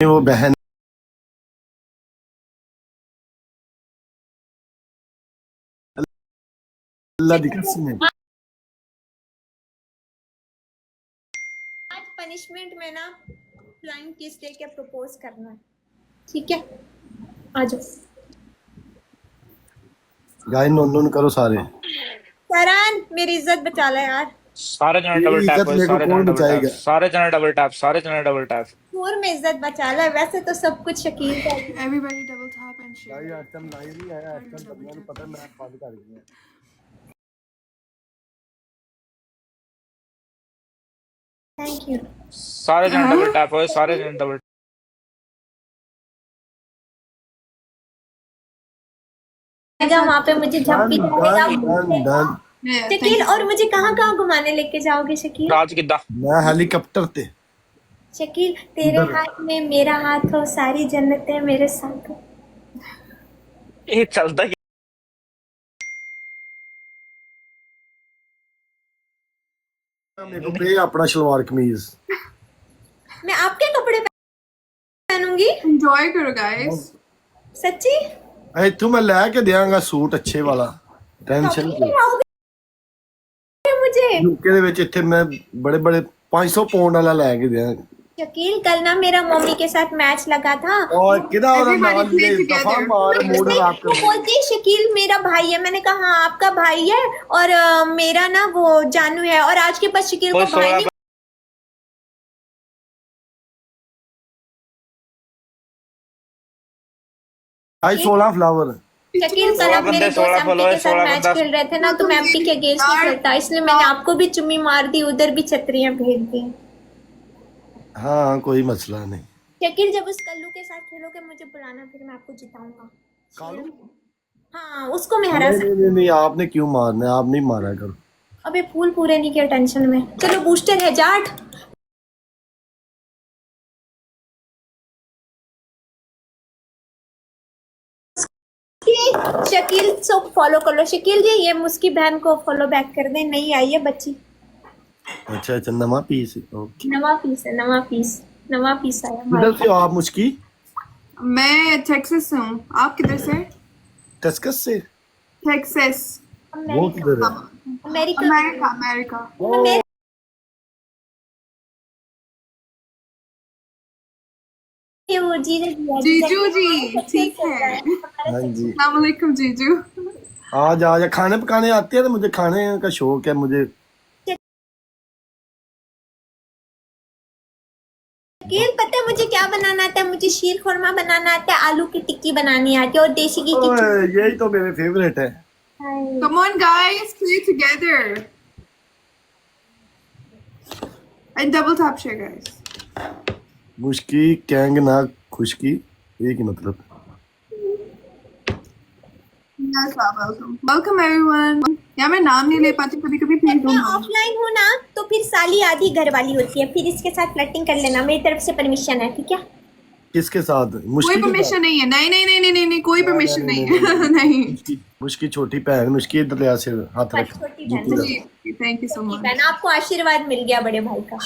वो बहन अल्लाह दी कसम है। आज पनिशमेंट में ना फ्लाइंग किस दे के प्रपोज करना है, ठीक है? आ जाओ। गाय नोन करो सारे। करण मेरी इज्जत बचा ले यार। सारे जने डबल तेरी टैप इज्जत हुए, मेरे को सारे जने कौन डबल टैप, बचाएगा? सारे जने डबल टैप, सारे जने डबल टैप। टूर में इज्जत बचा ले, वैसे तो सब कुछ शकील का है। Everybody double tap and share. गाय आज टाइम लाइव ही आया, आज टाइम बंदियां ਨੂੰ पता मैं बंद कर दिया। Thank you. सारे जने डबल टैप हुए, सारे जने डबल। वहाँ पे मुझे झप्पी done done. Yeah, thank Shakeel, you. और मुझे कहाँ कहाँ घुमाने लेके जाओगे शकील? राज किदा मैं हेलीकॉप्टर ते शकील तेरे हाथ में मेरा हाथ हो, सारी जन्नतें मेरे साथ हो। ये चलता कि मेरे को पे अपना शलवार कमीज। मैं आपके कपड़े पहनूंगी? Enjoy करो guys. सच्ची? इथों मैं लेके देंगा सूट अच्छे वाला, टेंशन शॉपिंग की। कराओगे मुझे? यूके दे विच इत्थे मैं बड़े बड़े 500 पाउंड वाला लेके देंगा। शकील कल ना मेरा मम्मी के साथ मैच लगा था। और किदा और Everybody नाल play दे together. दफा मार मूड खराब वो कर। बोलती है शकील मेरा भाई है। मैंने कहा हाँ आपका भाई है, और मेरा ना वो जानू है, और आज के पास शकील कोई को भाई नहीं। आई 16 फ्लावर। शकील कल आप 16 मेरे बंदे, 16 दोस्त एमपी के साथ 16 मैच बंदा। खेल रहे थे ना, तो मैं एमपी के अगेंस्ट नहीं खेलता, इसलिए मैंने आपको भी चुम्मी मार दी, उधर भी छतरियां भेज दी। हाँ कोई मसला नहीं। शकील जब उस कल्लू के साथ खेलोगे मुझे बुलाना, फिर मैं आपको जिताऊंगा। कालू? हाँ उसको मैं हरा नहीं नहीं नहीं, आपने क्यों मारना है? आप नहीं मारा करो। अबे फूल पूरे नहीं किया, टेंशन में। चलो बूस्टर है जाट। शकील सो फॉलो कर लो। शकील जी ये मुस्की बहन को फॉलो बैक कर दें, नहीं आई है बच्ची। अच्छा अच्छा, नवा पीस। ओके, नवा पीस है, नवा पीस आया किधर हमारे से हो आप मुश्की? मैं टेक्सास से हूँ. आप किधर से? टस्कस से? टेक्सास. वो किधर है? अमेरिका। अमेरिका. अमेरिका. वो जीजू जी ठीक है. हाँ जी। अस्सलाम वालेकुम जीजू. आज आज खाने पकाने आते हैं, तो मुझे खाने का शौक है मुझे। शकील पता है मुझे क्या बनाना आता है? मुझे शीर खुरमा बनाना आता है, आलू की टिक्की बनानी आती है, और देसी घी की ओए, यही तो मेरे फेवरेट है। Come on guys, play together. And double tap share guys. मुश्की कैंग ना खुशकी, एक ही मतलब। Yes, welcome. Welcome everyone. यार मैं नाम नहीं ले पाती कभी कभी, प्लीज मैं डोंट. ऑफलाइन हूँ ना, तो फिर साली आधी घर वाली होती है, फिर इसके साथ फ्लर्टिंग कर लेना, मेरी तरफ से परमिशन है, ठीक है? किसके साथ? कोई मुश्की के परमिशन नहीं है. नहीं नहीं नहीं नहीं नहीं नहीं कोई परमिशन नहीं है. नहीं. साथ? मुश्की छोटी बहन, मुश्की इधर ले आ, से हाथ रख। छोटी बहन। जी थैंक यू सो मच. बहन आपको आशीर्वाद मिल गया बड़े भाई का।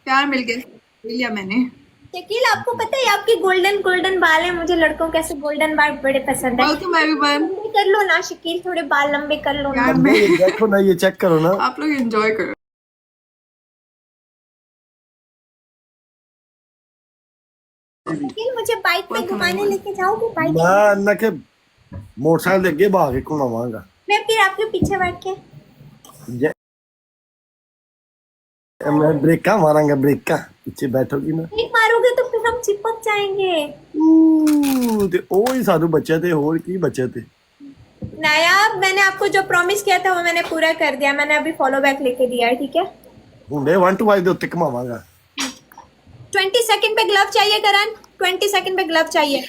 प्यार मिल गया, ले लिया मैंने. शकील आपको पता है आपके गोल्डन बाल हैं, मुझे लड़कों के ऐसे गोल्डन बाल बड़े पसंद है। Welcome everyone. लंबे कर लो ना शकील, थोड़े बाल लंबे कर लो ना। यार मैं, ये देखो ना, ये चेक करो ना। आप लोग एंजॉय करो. शकील मुझे बाइक पे घुमाने लेके जाओगे? बाइक मैं अन्ना के मोटरसाइकिल अगे भाग के घुमावांगा। मैं फिर आपके पीछे बैठ के। मैं ब्रेका मारांगा, ब्रेका पीछे बैठोगी ना। ब्रेक मारोगे तो फिर हम चिपक जाएंगे। ते ओ ही साधु बच्चे थे, और की बच्चे थे। नायाब मैंने आपको जो प्रॉमिस किया था वो मैंने पूरा कर दिया, मैंने अभी फॉलो बैक लेके दिया है, ठीक है? हुंडे 1 to 5 दे उत्ते घुमावांगा। 20 सेकंड पे ग्लव चाहिए करण, 20 सेकंड पे ग्लव चाहिए।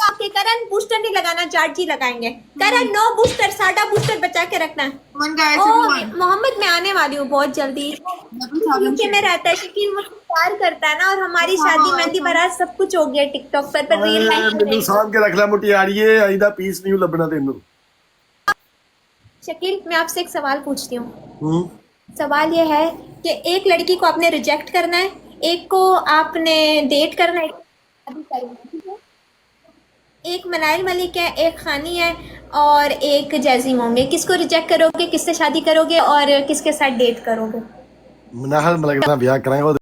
आपके करण बूस्टर नहीं लगाना, जाट जी लगाएंगे। करण नो बूस्टर, सादा बूस्टर बचा के रखना। Come on guys, O everyone. Mohammad मैं आने वाली हूँ बहुत जल्दी। Double tap and यूके में share. रहता है शकील, मुझसे प्यार करता है ना, और हमारी शादी मेहंदी बारात सब कुछ हो गया टिकटॉक पर रियल ਮੈਨੂੰ लाइफ। ਸਾਂਭ ਕੇ ਰੱਖ ਲੈ ਮੁਟਿਆੜੀਏ, ਆਈਦਾ ਪੀਸ ਨਹੀਂ ਲੱਭਣਾ ਤੈਨੂੰ। शकील मैं आपसे एक सवाल पूछती हूँ। ਹੂੰ सवाल ये है कि एक लड़की को आपने रिजेक्ट करना है, एक को आपने डेट करना है, एक शादी करनी है, ठीक है? एक मनाइल मलिक है, एक खानी है और एक जैजीम होंगे। किसको रिजेक्ट करोगे, किससे शादी करोगे और किसके साथ डेट करोगे? मनाहल मलिक ना ब्याह कराएंगे